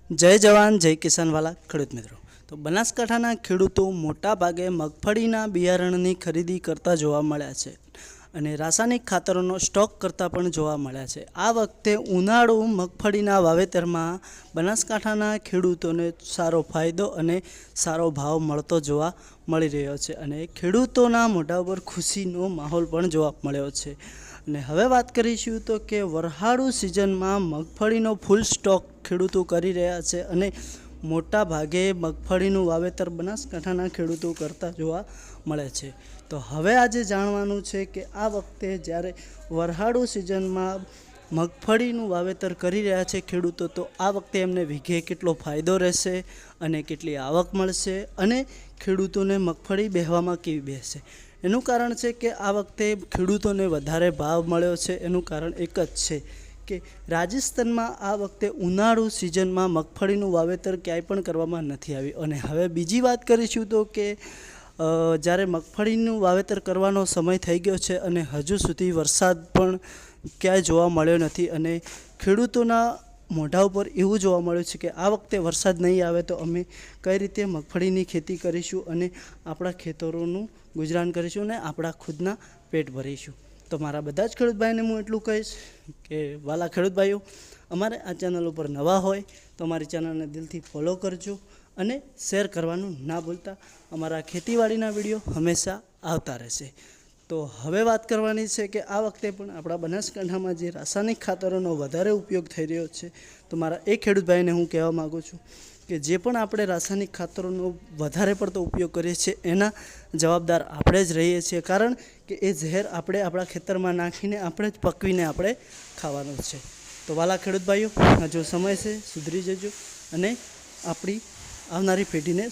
जय जवान जय किसान वाला खेडूत मित्रों। तो बनासकांठाना खेडूतो मोटा भागे मगफळीना बियारणनी खरीदी करता जोवा मळ्या छे અને રાસાયણિક ખાતરોનો સ્ટોક કરતા પણ જોવા મળ્યા છે। આ વખતે ઉનાળુ મગફળીના વાવેતરમાં બનાસકાંઠાના ખેડૂતોને સારો ફાયદો અને સારો ભાવ મળતો જોવા મળી રહ્યો છે અને ખેડૂતોના મોઢા પર ખુશીનો માહોલ પણ જોવા મળ્યો છે। અને હવે વાત કરીશું તો કે વરહાળુ સિઝનમાં મગફળીનો ફૂલ સ્ટોક ખેડૂતો કરી રહ્યા છે અને મોટા ભાગે મગફળીનું વાવેતર બનાસકાંઠાના ખેડૂતો કરતા જોવા મળે છે। તો હવે આજે જાણવાનું છે કે આ વખતે જ્યારે વરહાળુ સિઝનમાં મગફળીનું વાવેતર કરી રહ્યા છે ખેડૂતો, તો આ વખતે એમને વીઘે કેટલો ફાયદો રહેશે અને કેટલી આવક મળશે અને ખેડૂતોને મગફળી બેહવામાં કેવી બેસશે। એનું કારણ છે કે આ વખતે ખેડૂતોને વધારે ભાવ મળ્યો છે। એનું કારણ એક જ છે કે રાજસ્થાનમાં આ વખતે ઉનાળુ સિઝનમાં મગફળીનું વાવેતર ક્યાંય પણ કરવામાં નથી આવ્યું। અને હવે બીજી વાત કરીશું તો કે જ્યારે મગફળીનું વાવેતર કરવાનો સમય થઈ ગયો છે અને હજુ સુધી વરસાદ પણ ક્યાંય જોવા મળ્યો નથી અને ખેડૂતોના મોઢા ઉપર એવું જોવા મળ્યું છે કે આ વખતે વરસાદ નહીં આવે તો અમે કઈ રીતે મગફળીની ખેતી કરીશું અને આપણા ખેતરોનું ગુજરાન કરીશું અને આપણા ખુદના પેટ ભરીશું। તો મારા બધા જ ખેડૂત ભાઈને હું એટલું કહીશ કે વાલા ખેડૂત ભાઈઓ, અમારે આ ચેનલ ઉપર નવા હોય તો અમારી ચેનલને દિલથી ફોલો કરજો અને શેર કરવાનું ના ભૂલતા। અમારા ખેતીવાડીના વિડીયો હંમેશા આવતા રહેશે। તો હવે વાત કરવાની છે કે આ વખતે પણ આપણા બનાસકાંઠામાં જે રાસાયણિક ખાતરોનો વધારે ઉપયોગ થઈ રહ્યો છે, તો મારા એ ખેડૂત ભાઈને હું કહેવા માગું છું કે જે પણ આપણે રાસાયણિક ખાતરોનો વધારે પડતો ઉપયોગ કરીએ છીએ એના જવાબદાર આપણે જ રહીએ છીએ, કારણ કે એ ઝેર આપણે આપણા ખેતરમાં નાખીને આપણે જ પકવીને આપણે ખાવાનું છે। તો વાલા ખેડૂત ભાઈઓ, હજુ સમય છે, સુધરી જજો અને આપણી આવનારી પેઢીને